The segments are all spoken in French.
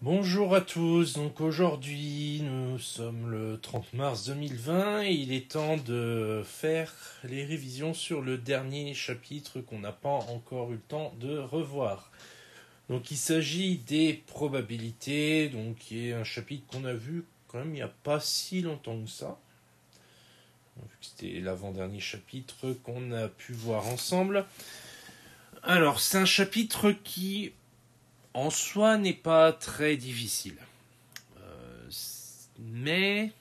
Bonjour à tous, donc aujourd'hui nous sommes le 30 mars 2020 et il est temps de faire les révisions sur le dernier chapitre qu'on n'a pas encore eu le temps de revoir. Donc il s'agit des probabilités, donc qui est un chapitre qu'on a vu quand même il n'y a pas si longtemps que ça. C'était l'avant-dernier chapitre qu'on a pu voir ensemble. Alors c'est un chapitre qui en soi n'est pas très difficile. Mais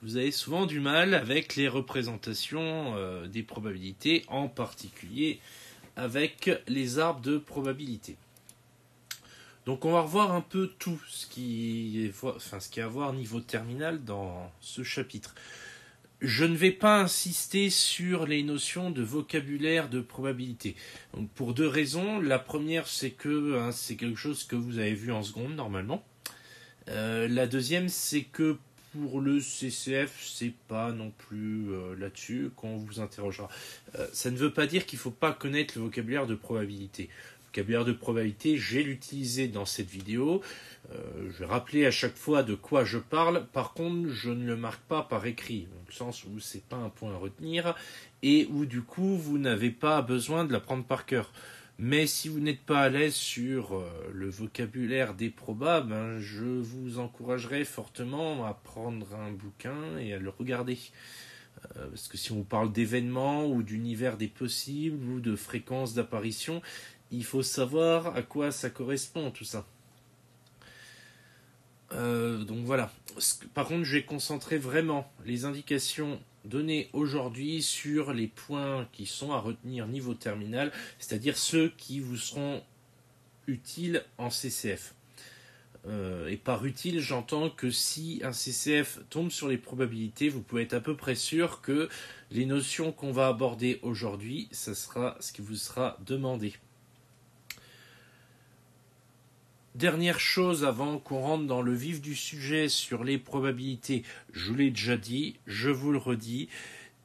vous avez souvent du mal avec les représentations des probabilités, en particulier avec les arbres de probabilité. Donc on va revoir un peu tout ce qui est à voir niveau terminal dans ce chapitre. Je ne vais pas insister sur les notions de vocabulaire de probabilité. Donc pour deux raisons. La première, c'est que c'est quelque chose que vous avez vu en seconde normalement. La deuxième, c'est que pour le CCF, c'est pas non plus là-dessus qu'on vous interrogera. Ça ne veut pas dire qu'il ne faut pas connaître le vocabulaire de probabilité. Le vocabulaire de probabilité, j'ai l'utilisé dans cette vidéo. Je vais rappeler à chaque fois de quoi je parle. Par contre, je ne le marque pas par écrit, dans le sens où c'est pas un point à retenir et où du coup vous n'avez pas besoin de l'apprendre par cœur. Mais si vous n'êtes pas à l'aise sur le vocabulaire des probables, je vous encouragerais fortement à prendre un bouquin et à le regarder. Parce que si on parle d'événements ou d'univers des possibles ou de fréquences d'apparition, il faut savoir à quoi ça correspond tout ça. Donc voilà. Par contre, je vais concentrer vraiment les indications données aujourd'hui sur les points qui sont à retenir niveau terminal, c'est-à-dire ceux qui vous seront utiles en CCF. Et par utile, j'entends que si un CCF tombe sur les probabilités, vous pouvez être à peu près sûr que les notions qu'on va aborder aujourd'hui, ça sera ce qui vous sera demandé. Dernière chose avant qu'on rentre dans le vif du sujet sur les probabilités, je vous l'ai déjà dit, je vous le redis,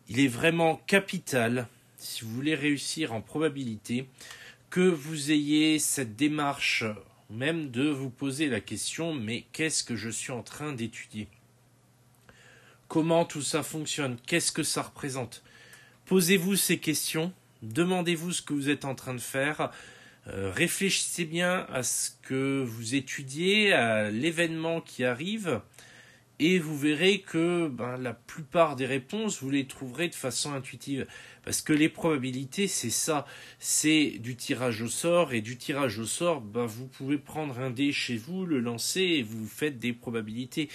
il est vraiment capital, si vous voulez réussir en probabilité, que vous ayez cette démarche, même de vous poser la question, mais qu'est-ce que je suis en train d'étudier ? Comment tout ça fonctionne ? Qu'est-ce que ça représente ? Posez-vous ces questions, demandez-vous ce que vous êtes en train de faire. Réfléchissez bien à ce que vous étudiez, à l'événement qui arrive, et vous verrez que la plupart des réponses, vous les trouverez de façon intuitive. Parce que les probabilités, c'est ça, c'est du tirage au sort, et du tirage au sort, vous pouvez prendre un dé chez vous, le lancer, et vous faites des probabilités.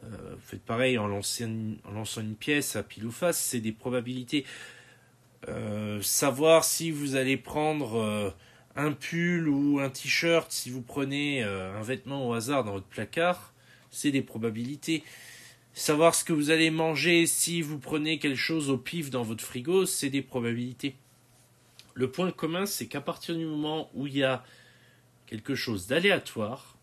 Vous faites pareil en lançant une pièce à pile ou face, c'est des probabilités. Savoir si vous allez prendre un pull ou un t-shirt, si vous prenez un vêtement au hasard dans votre placard, c'est des probabilités. Savoir ce que vous allez manger si vous prenez quelque chose au pif dans votre frigo, c'est des probabilités. Le point commun, c'est qu'à partir du moment où il y a quelque chose d'aléatoire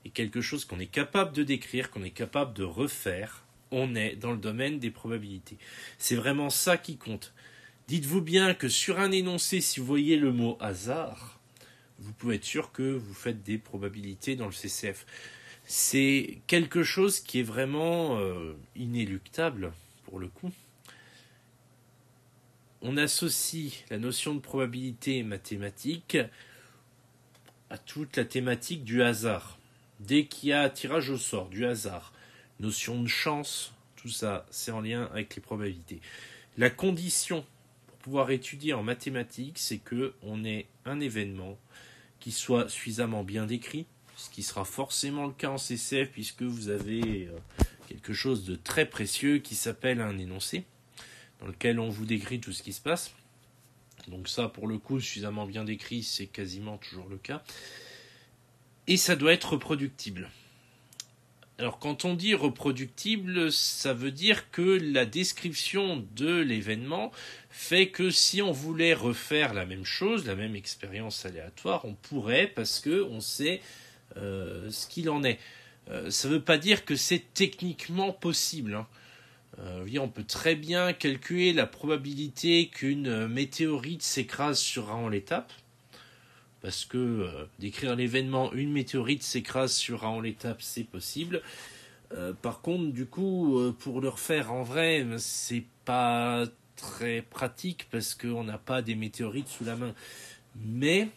et quelque chose qu'on est capable de décrire, qu'on est capable de refaire, on est dans le domaine des probabilités. C'est vraiment ça qui compte. Dites-vous bien que sur un énoncé, si vous voyez le mot hasard, vous pouvez être sûr que vous faites des probabilités dans le CCF. C'est quelque chose qui est vraiment inéluctable pour le coup. On associe la notion de probabilité mathématique à toute la thématique du hasard. Dès qu'il y a tirage au sort, du hasard, notion de chance, tout ça, c'est en lien avec les probabilités. La condition pouvoir étudier en mathématiques, c'est qu'on ait un événement qui soit suffisamment bien décrit, ce qui sera forcément le cas en CCF puisque vous avez quelque chose de très précieux qui s'appelle un énoncé, dans lequel on vous décrit tout ce qui se passe. Donc ça, pour le coup, suffisamment bien décrit, c'est quasiment toujours le cas. Et ça doit être reproductible. Alors quand on dit reproductible, ça veut dire que la description de l'événement fait que si on voulait refaire la même chose, la même expérience aléatoire, on pourrait parce qu'on sait ce qu'il en est. Ça ne veut pas dire que c'est techniquement possible. On peut très bien calculer la probabilité qu'une météorite s'écrase sur un l'étape. parce que décrire l'événement une météorite s'écrase sur un l'étape, c'est possible. Par contre, du coup, pour le refaire en vrai, c'est pas très pratique parce qu'on n'a pas des météorites sous la main. Mais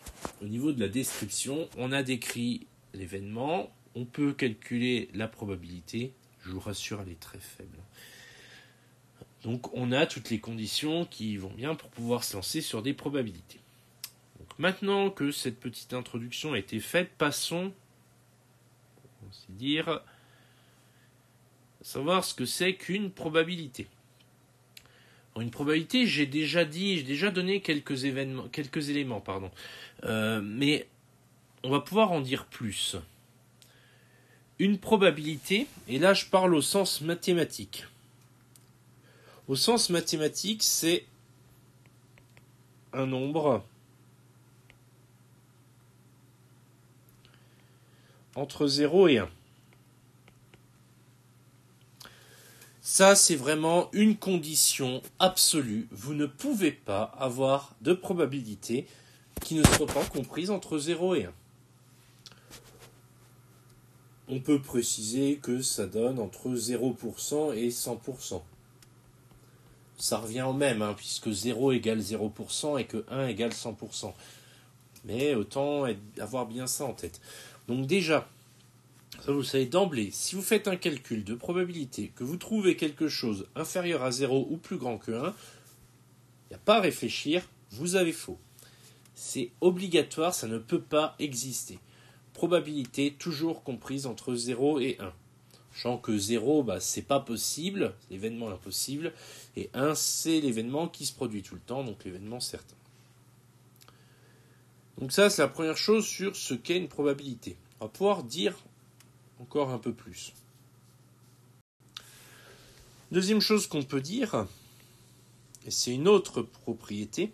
au niveau de la description, on a décrit l'événement, on peut calculer la probabilité. Je vous rassure, elle est très faible. Donc on a toutes les conditions qui vont bien pour pouvoir se lancer sur des probabilités. Donc, maintenant que cette petite introduction a été faite, passons, on va dire, à savoir ce que c'est qu'une probabilité. Alors, une probabilité, j'ai déjà donné quelques éléments, mais on va pouvoir en dire plus. Une probabilité, et là je parle au sens mathématique. Au sens mathématique, c'est un nombre entre 0 et 1. Ça, c'est vraiment une condition absolue. Vous ne pouvez pas avoir de probabilité qui ne soit pas comprise entre 0 et 1. On peut préciser que ça donne entre 0% et 100%. Ça revient au même, puisque 0 égale 0% et que 1 égale 100%. Mais autant avoir bien ça en tête. Donc déjà, ça vous savez d'emblée, si vous faites un calcul de probabilité, que vous trouvez quelque chose inférieur à 0 ou plus grand que 1, il n'y a pas à réfléchir, vous avez faux. C'est obligatoire, ça ne peut pas exister. Probabilité toujours comprise entre 0 et 1. Sachant que 0, c'est pas possible, c'est l'événement impossible, et 1, c'est l'événement qui se produit tout le temps, donc l'événement certain. Donc ça, c'est la première chose sur ce qu'est une probabilité. On va pouvoir dire encore un peu plus. Deuxième chose qu'on peut dire, et c'est une autre propriété,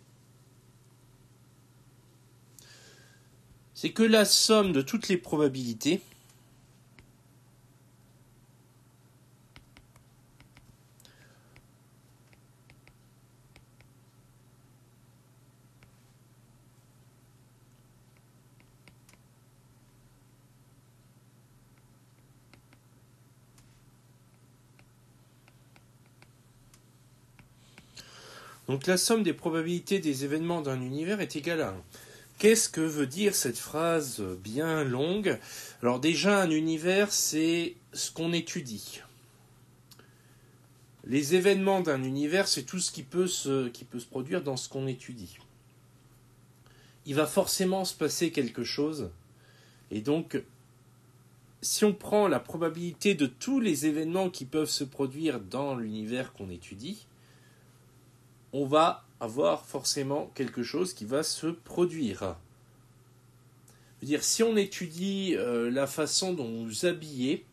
c'est que la somme de toutes les probabilités donc la somme des probabilités des événements d'un univers est égale à 1. Qu'est-ce que veut dire cette phrase bien longue ? Alors déjà, un univers, c'est ce qu'on étudie. Les événements d'un univers, c'est tout ce qui peut se produire dans ce qu'on étudie. Il va forcément se passer quelque chose, et donc, si on prend la probabilité de tous les événements qui peuvent se produire dans l'univers qu'on étudie, on va avoir forcément quelque chose qui va se produire. Je veux dire, si on étudie la façon dont vous habillez,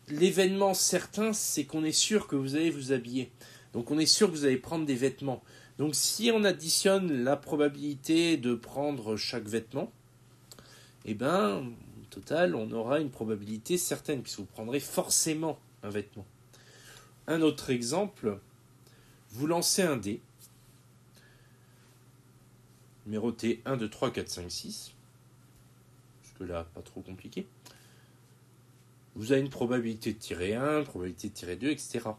l'événement certain, c'est qu'on est sûr que vous allez vous habiller. Donc on est sûr que vous allez prendre des vêtements. Donc si on additionne la probabilité de prendre chaque vêtement, au total, on aura une probabilité certaine, puisque vous prendrez forcément un vêtement. Un autre exemple, vous lancez un dé, numéroté 1, 2, 3, 4, 5, 6. Jusque-là, pas trop compliqué. Vous avez une probabilité de tirer 1, probabilité de tirer 2, etc.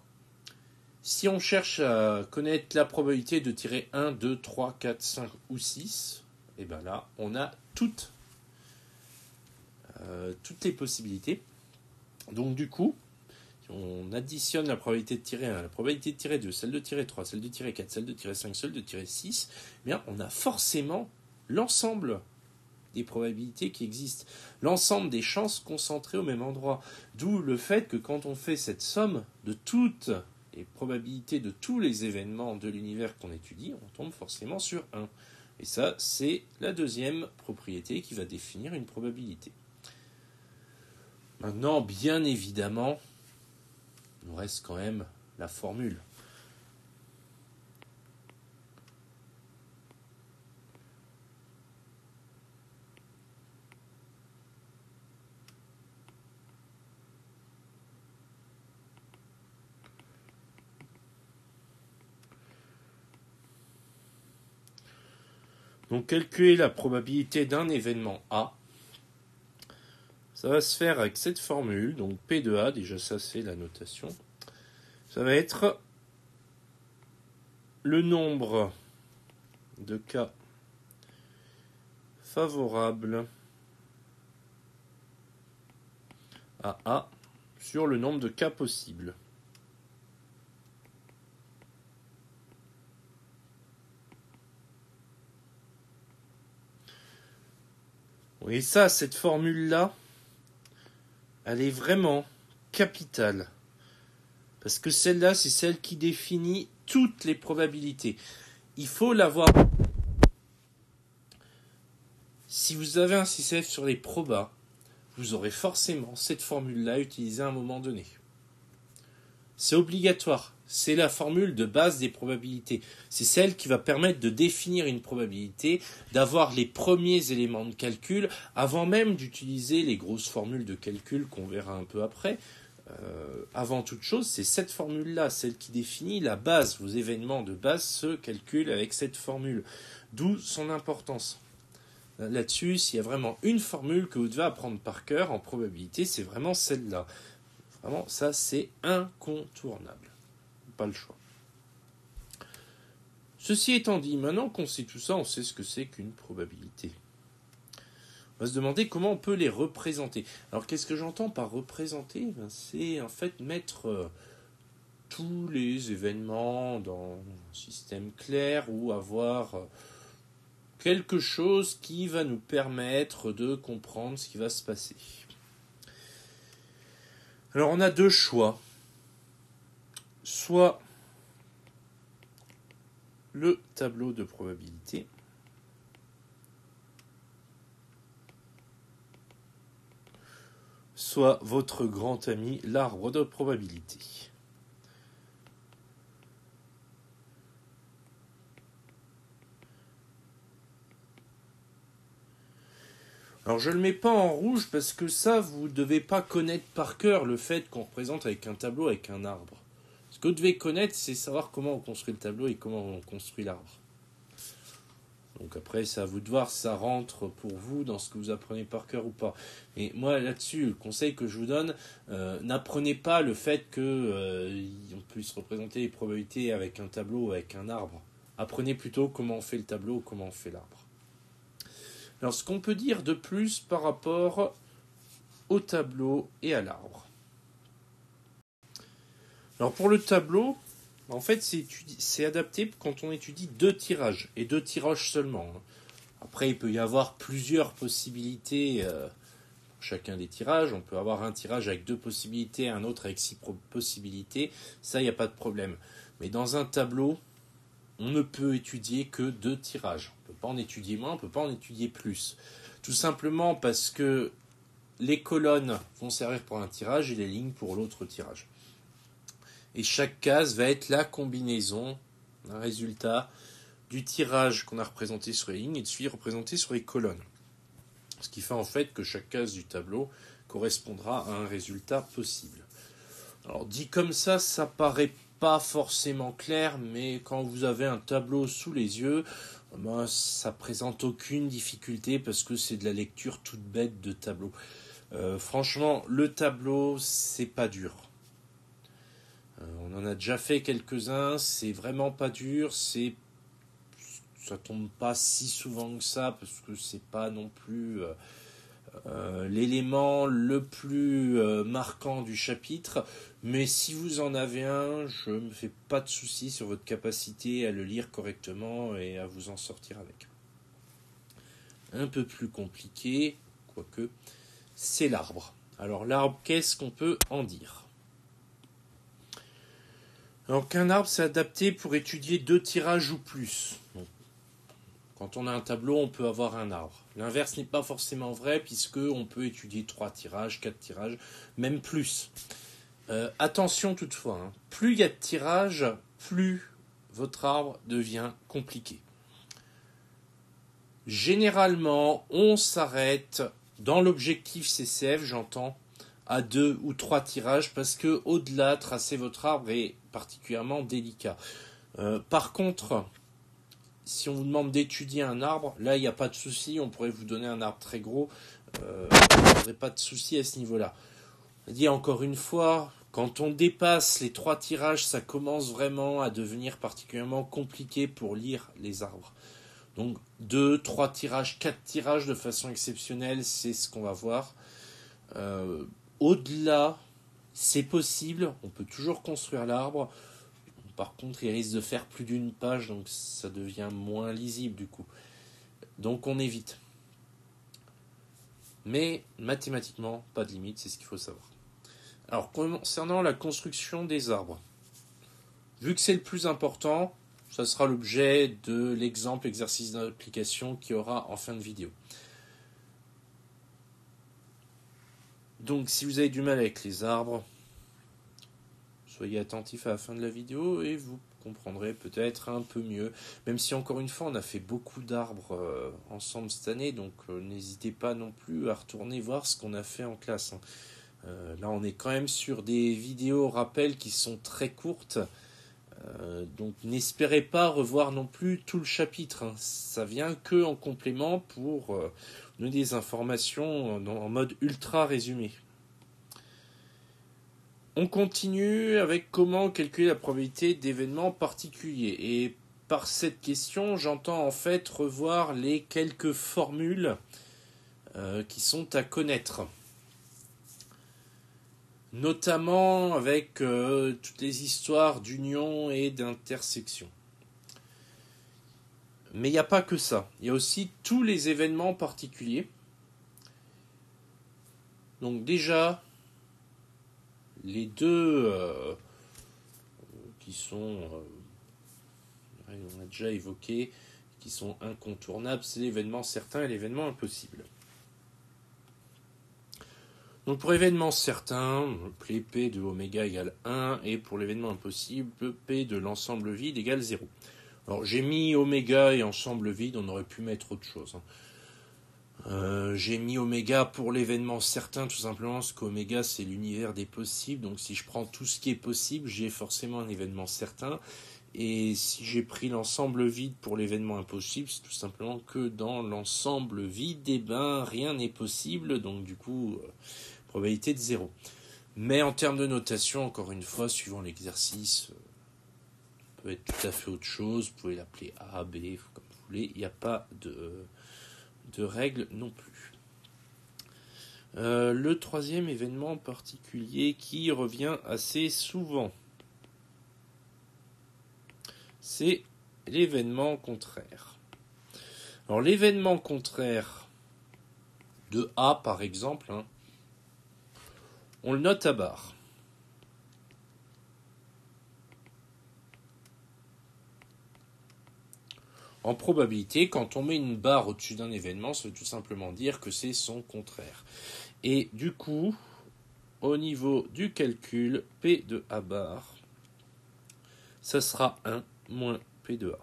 Si on cherche à connaître la probabilité de tirer 1, 2, 3, 4, 5 ou 6, là, on a toutes les possibilités. Donc du coup, si on additionne la probabilité de tirer 1, la probabilité de tirer 2, celle de tirer 3, celle de tirer 4, celle de tirer 5, celle de tirer 6, on a forcément l'ensemble des probabilités qui existent, l'ensemble des chances concentrées au même endroit. D'où le fait que quand on fait cette somme de toutes les probabilités de tous les événements de l'univers qu'on étudie, on tombe forcément sur 1. Et ça, c'est la deuxième propriété qui va définir une probabilité. Maintenant, bien évidemment, il nous reste quand même la formule. Donc calculer la probabilité d'un événement A. Ça va se faire avec cette formule, donc P de A, déjà ça c'est la notation. Ça va être le nombre de cas favorables à A sur le nombre de cas possibles. Et ça, cette formule-là, elle est vraiment capitale. Parce que celle-là, c'est celle qui définit toutes les probabilités. Il faut l'avoir. Si vous avez un CCF sur les probas, vous aurez forcément cette formule-là utilisée à un moment donné. C'est obligatoire. C'est la formule de base des probabilités. C'est celle qui va permettre de définir une probabilité, d'avoir les premiers éléments de calcul, avant même d'utiliser les grosses formules de calcul qu'on verra un peu après. Avant toute chose, c'est cette formule-là, celle qui définit la base. Vos événements de base se calculent avec cette formule. D'où son importance. Là-dessus, s'il y a vraiment une formule que vous devez apprendre par cœur en probabilité, c'est vraiment celle-là. Vraiment, ça, c'est incontournable. Pas le choix. Ceci étant dit, maintenant qu'on sait tout ça, on sait ce que c'est qu'une probabilité. On va se demander comment on peut les représenter. Alors, qu'est-ce que j'entends par représenter ? C'est en fait mettre tous les événements dans un système clair ou avoir quelque chose qui va nous permettre de comprendre ce qui va se passer. Alors, on a deux choix. Soit le tableau de probabilité, soit votre grand ami, l'arbre de probabilité. Alors je ne le mets pas en rouge parce que ça, vous ne devez pas connaître par cœur le fait qu'on représente avec un tableau, avec un arbre. Ce que vous devez connaître, c'est savoir comment on construit le tableau et comment on construit l'arbre. Donc après, c'est à vous de voir si ça rentre pour vous dans ce que vous apprenez par cœur ou pas. Et moi, là-dessus, le conseil que je vous donne, n'apprenez pas le fait qu'on puisse représenter les probabilités avec un tableau ou avec un arbre. Apprenez plutôt comment on fait le tableau ou comment on fait l'arbre. Alors, ce qu'on peut dire de plus par rapport au tableau et à l'arbre. Alors, pour le tableau, en fait, c'est adapté quand on étudie deux tirages, et deux tirages seulement. Après, il peut y avoir plusieurs possibilités pour chacun des tirages. On peut avoir un tirage avec deux possibilités, un autre avec 6 possibilités. Ça, il n'y a pas de problème. Mais dans un tableau, on ne peut étudier que deux tirages. On ne peut pas en étudier moins, on ne peut pas en étudier plus. Tout simplement parce que les colonnes vont servir pour un tirage et les lignes pour l'autre tirage. Et chaque case va être la combinaison, un résultat du tirage qu'on a représenté sur les lignes et de celui représenté sur les colonnes. Ce qui fait en fait que chaque case du tableau correspondra à un résultat possible. Alors dit comme ça paraît pas forcément clair, mais quand vous avez un tableau sous les yeux, ça présente aucune difficulté parce que c'est de la lecture toute bête de tableau. Franchement, le tableau, c'est pas dur. On en a déjà fait quelques-uns, c'est vraiment pas dur, ça tombe pas si souvent que ça parce que c'est pas non plus l'élément le plus marquant du chapitre, mais si vous en avez un, je me fais pas de soucis sur votre capacité à le lire correctement et à vous en sortir avec. Un peu plus compliqué, quoique, c'est l'arbre. Alors l'arbre, qu'est-ce qu'on peut en dire ? Alors qu'un arbre, c'est adapté pour étudier deux tirages ou plus. Donc, quand on a un tableau, on peut avoir un arbre. L'inverse n'est pas forcément vrai, puisqu'on peut étudier 3 tirages, 4 tirages, même plus. Attention toutefois, plus il y a de tirages, plus votre arbre devient compliqué. Généralement, on s'arrête, dans l'objectif CCF, j'entends, à 2 ou 3 tirages, parce que au-delà, tracer votre arbre est particulièrement délicat. Par contre, si on vous demande d'étudier un arbre, là, il n'y a pas de souci. On pourrait vous donner un arbre très gros. Il n'y aurait pas de souci à ce niveau-là. On dit encore une fois, quand on dépasse les 3 tirages, ça commence vraiment à devenir particulièrement compliqué pour lire les arbres. Donc 2, 3 tirages, 4 tirages de façon exceptionnelle, c'est ce qu'on va voir. Au-delà, c'est possible, on peut toujours construire l'arbre. Par contre, il risque de faire plus d'une page, donc ça devient moins lisible du coup. Donc on évite. Mais mathématiquement, pas de limite, c'est ce qu'il faut savoir. Alors, concernant la construction des arbres, vu que c'est le plus important, ça sera l'objet de l'exemple exercice d'application qu'il y aura en fin de vidéo. Donc, si vous avez du mal avec les arbres, soyez attentifs à la fin de la vidéo et vous comprendrez peut-être un peu mieux. Même si, encore une fois, on a fait beaucoup d'arbres ensemble cette année, donc n'hésitez pas non plus à retourner voir ce qu'on a fait en classe. Là, on est quand même sur des vidéos rappels qui sont très courtes. Donc, n'espérez pas revoir non plus tout le chapitre. Ça vient que en complément pour donner des informations en mode ultra résumé. On continue avec comment calculer la probabilité d'événements particuliers. Et par cette question, j'entends en fait revoir les quelques formules qui sont à connaître. Notamment avec toutes les histoires d'union et d'intersection. Mais il n'y a pas que ça. Il y a aussi tous les événements particuliers. Donc déjà, les deux qui sont, on a déjà évoqué, qui sont incontournables, c'est l'événement certain et l'événement impossible. Donc pour l'événement certain, P de oméga égale 1, et pour l'événement impossible, P de l'ensemble vide égale 0. Alors j'ai mis oméga et ensemble vide, on aurait pu mettre autre chose. J'ai mis oméga pour l'événement certain, tout simplement parce qu'oméga c'est l'univers des possibles, donc si je prends tout ce qui est possible, j'ai forcément un événement certain. Et si j'ai pris l'ensemble vide pour l'événement impossible, c'est tout simplement que dans l'ensemble vide, rien n'est possible, donc du coup, probabilité de 0. Mais en termes de notation, encore une fois, suivant l'exercice, ça peut être tout à fait autre chose, vous pouvez l'appeler A, B, comme vous voulez, il n'y a pas de règle non plus. Le troisième événement particulier qui revient assez souvent, c'est l'événement contraire. Alors l'événement contraire de A par exemple, on le note à barre. En probabilité, quand on met une barre au-dessus d'un événement, ça veut tout simplement dire que c'est son contraire. Et du coup, au niveau du calcul, P de A bar, ça sera 1 moins P de A.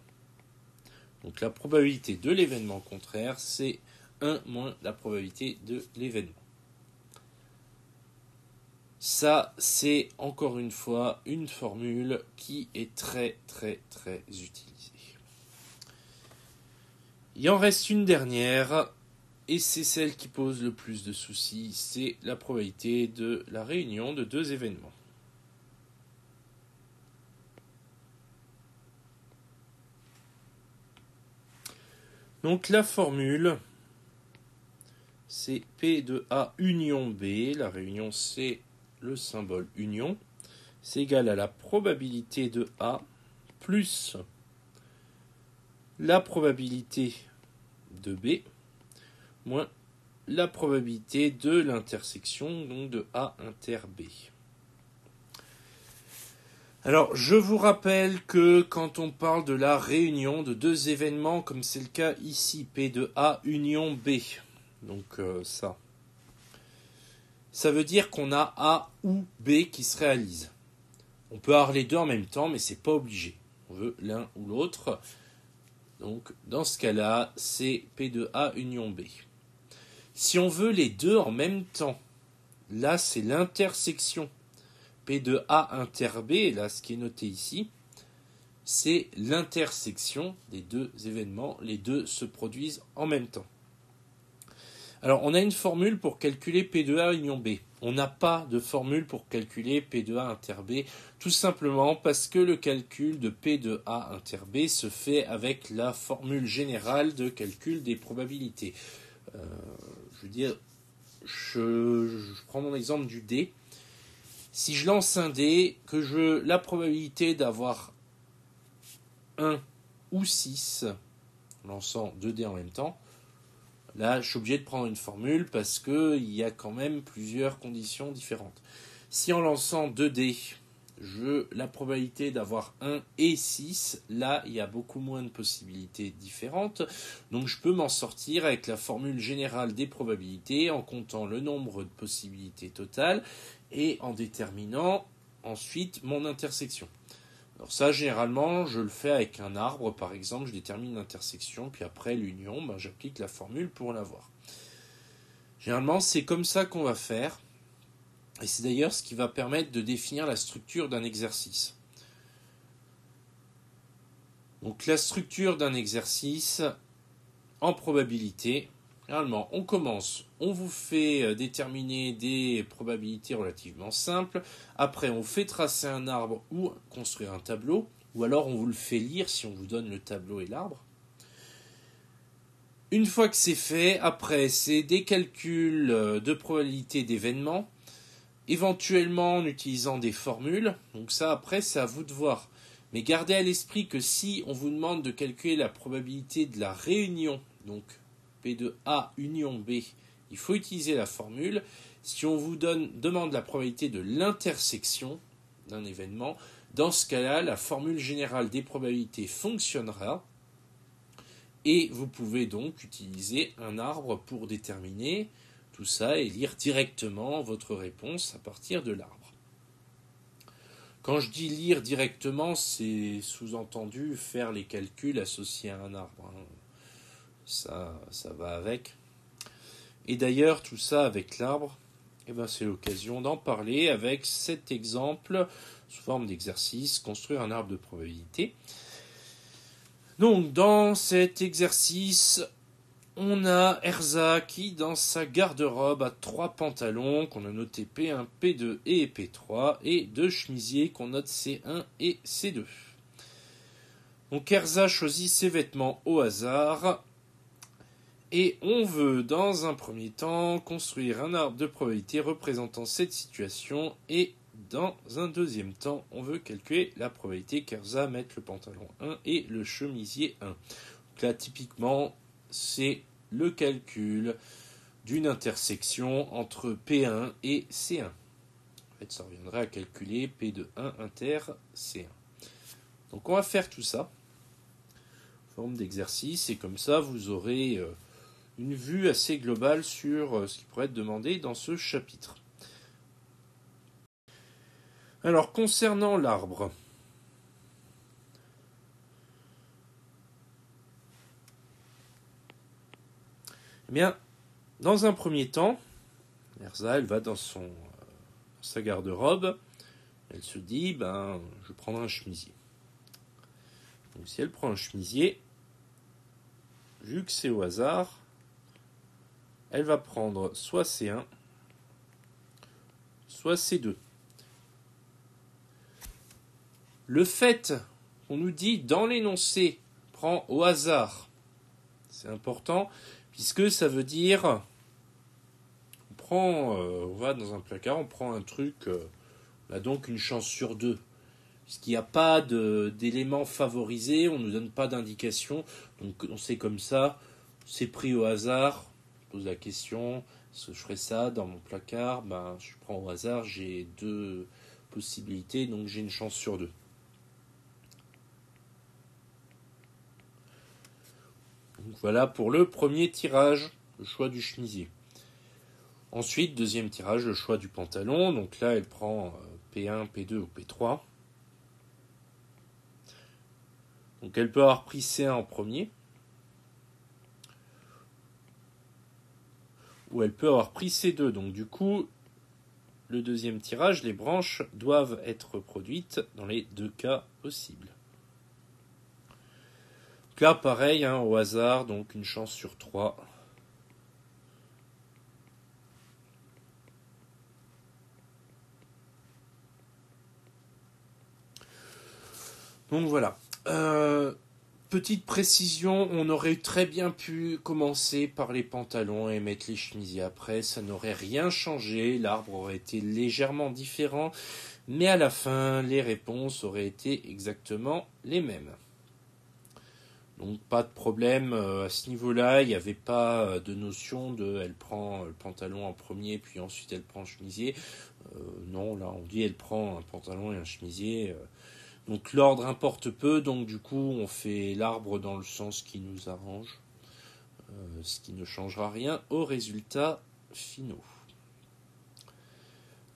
Donc la probabilité de l'événement contraire, c'est 1 moins la probabilité de l'événement. Ça, c'est encore une fois une formule qui est très très très utilisée. Il en reste une dernière, et c'est celle qui pose le plus de soucis, c'est la probabilité de la réunion de deux événements. Donc la formule, c'est P de A union B, la réunion c'est le symbole union, c'est égal à la probabilité de A plus la probabilité de B moins la probabilité de l'intersection, donc de A inter B. Alors, je vous rappelle que quand on parle de la réunion de deux événements, comme c'est le cas ici, P de A union B, donc ça veut dire qu'on a A ou B qui se réalisent. On peut avoir les deux en même temps, mais c'est pas obligé. On veut l'un ou l'autre. Donc, dans ce cas-là, c'est P de A union B. Si on veut les deux en même temps, là, c'est l'intersection P de A inter B, là, ce qui est noté ici. c'est l'intersection des deux événements. Les deux se produisent en même temps. Alors, on a une formule pour calculer P de A union B. On n'a pas de formule pour calculer P de A inter B, tout simplement parce que le calcul de P de A inter B se fait avec la formule générale de calcul des probabilités. Je prends mon exemple du dé. Si je lance un dé, que la probabilité d'avoir 1 ou 6, en lançant 2 dés en même temps, là, je suis obligé de prendre une formule parce qu'il y a quand même plusieurs conditions différentes. Si en lançant 2 dés, la probabilité d'avoir 1 et 6, là, il y a beaucoup moins de possibilités différentes. Donc, je peux m'en sortir avec la formule générale des probabilités en comptant le nombre de possibilités totales et en déterminant ensuite mon intersection. Alors ça, généralement, je le fais avec un arbre, par exemple, je détermine l'intersection, puis après l'union, j'applique la formule pour l'avoir. Généralement, c'est comme ça qu'on va faire, et c'est d'ailleurs ce qui va permettre de définir la structure d'un exercice. Donc la structure d'un exercice en probabilité, généralement, on vous fait déterminer des probabilités relativement simples. Après, on fait tracer un arbre ou construire un tableau. Ou alors, on vous le fait lire si on vous donne le tableau et l'arbre. Une fois que c'est fait, après, c'est des calculs de probabilité d'événements, éventuellement en utilisant des formules. Donc ça, après, c'est à vous de voir. Mais gardez à l'esprit que si on vous demande de calculer la probabilité de la réunion, donc P de A union B, il faut utiliser la formule. Si on vous demande la probabilité de l'intersection d'un événement, dans ce cas-là, la formule générale des probabilités fonctionnera et vous pouvez donc utiliser un arbre pour déterminer tout ça et lire directement votre réponse à partir de l'arbre. Quand je dis lire directement, c'est sous-entendu faire les calculs associés à un arbre. Ça va avec. Et d'ailleurs, tout ça avec l'arbre, c'est l'occasion d'en parler avec cet exemple sous forme d'exercice, construire un arbre de probabilité. Donc, dans cet exercice, on a Erza qui, dans sa garde-robe, a 3 pantalons qu'on a notés P1, P2 et P3, et 2 chemisiers qu'on note C1 et C2. Donc Erza choisit ses vêtements au hasard, et on veut, dans un premier temps, construire un arbre de probabilité représentant cette situation, et dans un deuxième temps, on veut calculer la probabilité qu'Erza mette le pantalon 1 et le chemisier 1. Donc là, typiquement, c'est le calcul d'une intersection entre P1 et C1. En fait, ça reviendrait à calculer P de 1 inter C1. Donc on va faire tout ça en forme d'exercice, et comme ça, vous aurez une vue assez globale sur ce qui pourrait être demandé dans ce chapitre. Alors, concernant l'arbre, eh bien, dans un premier temps, Erza, elle va dans sa garde-robe, elle se dit, je prendrai un chemisier. Donc si elle prend un chemisier, vu que c'est au hasard, elle va prendre soit C1, soit C2. Le fait qu'on nous dit dans l'énoncé, prend au hasard, c'est important, puisque ça veut dire, on va dans un placard, on prend un truc, on a donc une chance sur 2. Puisqu'il n'y a pas d'éléments favorisés, on ne nous donne pas d'indication, donc on sait comme ça, c'est pris au hasard. Je pose la question, est-ce que je ferai ça dans mon placard? Je prends au hasard, j'ai 2 possibilités, donc j'ai une chance sur 2. Donc voilà pour le premier tirage, le choix du chemisier. Ensuite, deuxième tirage, le choix du pantalon. Donc là, elle prend P1, P2 ou P3. Donc elle peut avoir pris C1 en premier. Ou elle peut avoir pris C2. Donc du coup, le deuxième tirage, les branches doivent être reproduites dans les 2 cas possibles. Là, pareil, hein, au hasard, donc une chance sur 3. Donc voilà. Petite précision, on aurait très bien pu commencer par les pantalons et mettre les chemisiers après, ça n'aurait rien changé, l'arbre aurait été légèrement différent, mais à la fin, les réponses auraient été exactement les mêmes. Donc pas de problème à ce niveau-là, il n'y avait pas de notion de elle prend le pantalon en premier puis ensuite elle prend le chemisier. Non, là on dit elle prend un pantalon et un chemisier. Donc l'ordre importe peu, donc du coup on fait l'arbre dans le sens qui nous arrange, ce qui ne changera rien aux résultats finaux.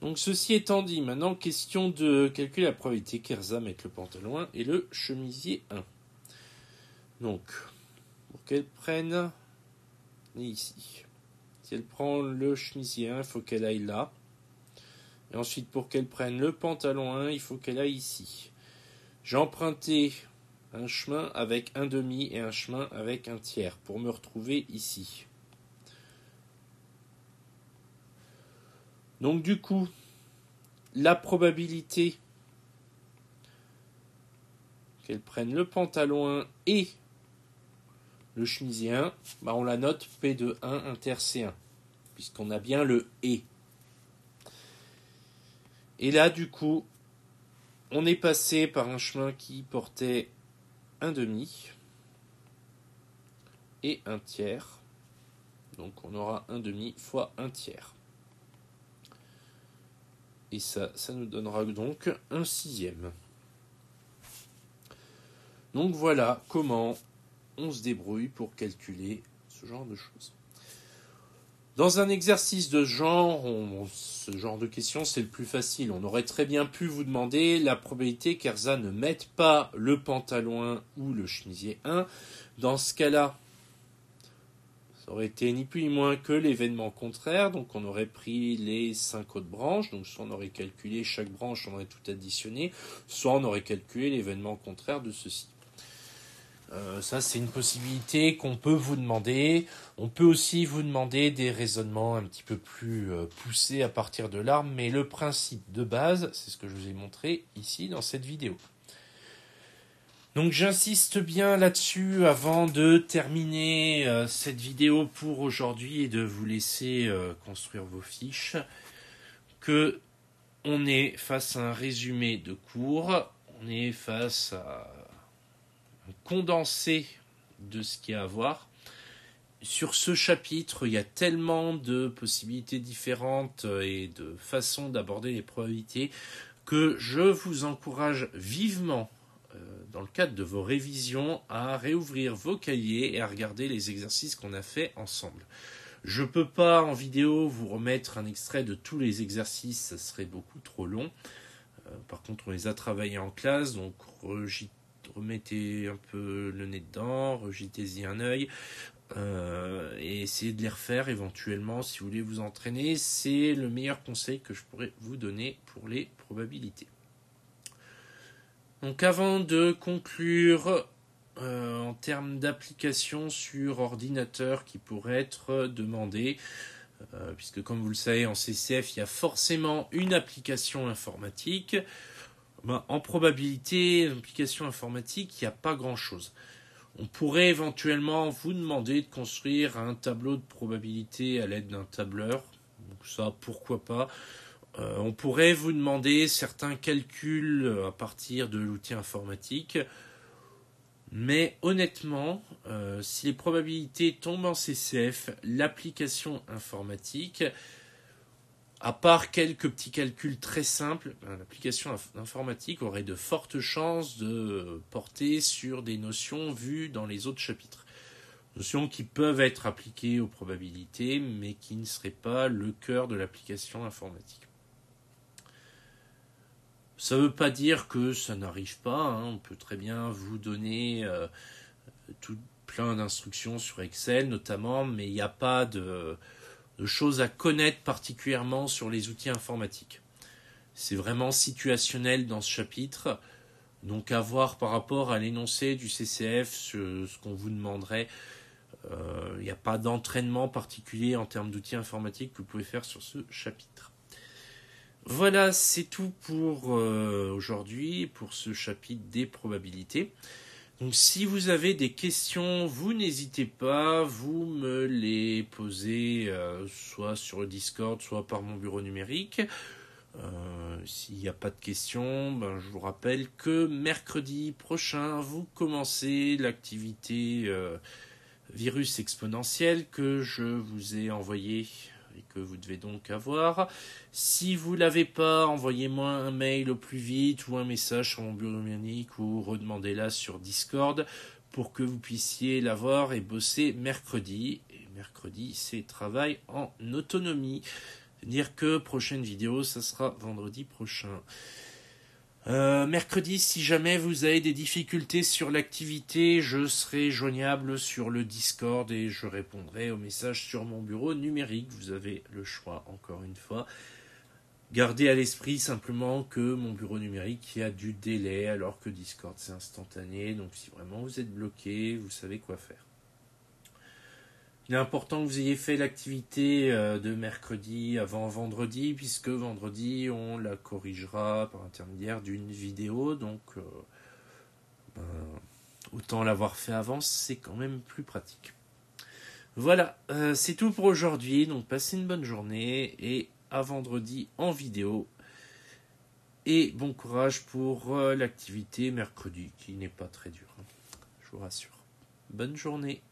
Donc ceci étant dit, maintenant question de calculer la probabilité qu'Erza mette le pantalon 1 et le chemisier 1. Donc, pour qu'elle prenne ici. Si elle prend le chemisier 1, il faut qu'elle aille là. Et ensuite, pour qu'elle prenne le pantalon 1, il faut qu'elle aille ici. J'ai emprunté un chemin avec un demi et un chemin avec un tiers pour me retrouver ici. Donc du coup, la probabilité qu'elle prenne le pantalon 1 et le chemisier 1, bah on la note P de 1 inter C1, puisqu'on a bien le et. Et là, du coup, on est passé par un chemin qui portait un demi et un tiers. Donc on aura un demi fois un tiers. Et ça nous donnera donc un sixième. Donc voilà comment on se débrouille pour calculer ce genre de choses. Dans un exercice de genre, ce genre de questions, c'est le plus facile. On aurait très bien pu vous demander la probabilité qu'Erza ne mette pas le pantalon 1 ou le chemisier 1. Dans ce cas-là, ça aurait été ni plus ni moins que l'événement contraire. Donc on aurait pris les 5 autres branches. Donc soit on aurait calculé chaque branche, on aurait tout additionné. Soit on aurait calculé l'événement contraire de ceci. Ça, c'est une possibilité qu'on peut vous demander. On peut aussi vous demander des raisonnements un petit peu plus poussés à partir de l'arbre, mais le principe de base, c'est ce que je vous ai montré ici dans cette vidéo. Donc j'insiste bien là-dessus avant de terminer cette vidéo pour aujourd'hui et de vous laisser construire vos fiches, que on est face à un résumé de cours, on est face à condensé de ce qu'il y a à voir. Sur ce chapitre, il y a tellement de possibilités différentes et de façons d'aborder les probabilités que je vous encourage vivement, dans le cadre de vos révisions, à réouvrir vos cahiers et à regarder les exercices qu'on a fait ensemble. Je ne peux pas en vidéo vous remettre un extrait de tous les exercices, ça serait beaucoup trop long. Par contre, on les a travaillés en classe, donc remettez un peu le nez dedans, jetez-y un œil et essayez de les refaire éventuellement si vous voulez vous entraîner. C'est le meilleur conseil que je pourrais vous donner pour les probabilités. Donc avant de conclure, en termes d'application sur ordinateur qui pourrait être demandé, puisque comme vous le savez en CCF il y a forcément une application informatique. En probabilité, l'application informatique, il n'y a pas grand-chose. On pourrait éventuellement vous demander de construire un tableau de probabilité à l'aide d'un tableur. Donc ça, pourquoi pas. On pourrait vous demander certains calculs à partir de l'outil informatique. Mais honnêtement, si les probabilités tombent en CCF, l'application informatique, à part quelques petits calculs très simples, l'application informatique aurait de fortes chances de porter sur des notions vues dans les autres chapitres. Notions qui peuvent être appliquées aux probabilités, mais qui ne seraient pas le cœur de l'application informatique. Ça ne veut pas dire que ça n'arrive pas, hein. On peut très bien vous donner plein d'instructions sur Excel notamment, mais il n'y a pas de choses à connaître particulièrement sur les outils informatiques. C'est vraiment situationnel dans ce chapitre. Donc à voir par rapport à l'énoncé du CCF, ce qu'on vous demanderait. Il n'y a pas d'entraînement particulier en termes d'outils informatiques que vous pouvez faire sur ce chapitre. Voilà, c'est tout pour aujourd'hui, pour ce chapitre des probabilités. Donc si vous avez des questions, vous n'hésitez pas, vous me les posez soit sur le Discord, soit par mon bureau numérique. S'il n'y a pas de questions, je vous rappelle que mercredi prochain, vous commencez l'activité virus exponentiel que je vous ai envoyé et que vous devez donc avoir. Si vous ne l'avez pas, envoyez-moi un mail au plus vite ou un message sur mon bureau numérique ou redemandez-la sur Discord pour que vous puissiez l'avoir et bosser mercredi. Et mercredi, c'est travail en autonomie. Dire que prochaine vidéo, ça sera vendredi prochain. Mercredi, si jamais vous avez des difficultés sur l'activité, je serai joignable sur le Discord et je répondrai aux messages sur mon bureau numérique. Vous avez le choix, encore une fois. Gardez à l'esprit simplement que mon bureau numérique, il y a du délai, alors que Discord, c'est instantané. Donc si vraiment vous êtes bloqué, vous savez quoi faire. Il est important que vous ayez fait l'activité de mercredi avant vendredi, puisque vendredi, on la corrigera par l'intermédiaire d'une vidéo. Donc, autant l'avoir fait avant, c'est quand même plus pratique. Voilà, c'est tout pour aujourd'hui. Donc, passez une bonne journée et à vendredi en vidéo. Et bon courage pour l'activité mercredi, qui n'est pas très dure, je vous rassure. Bonne journée.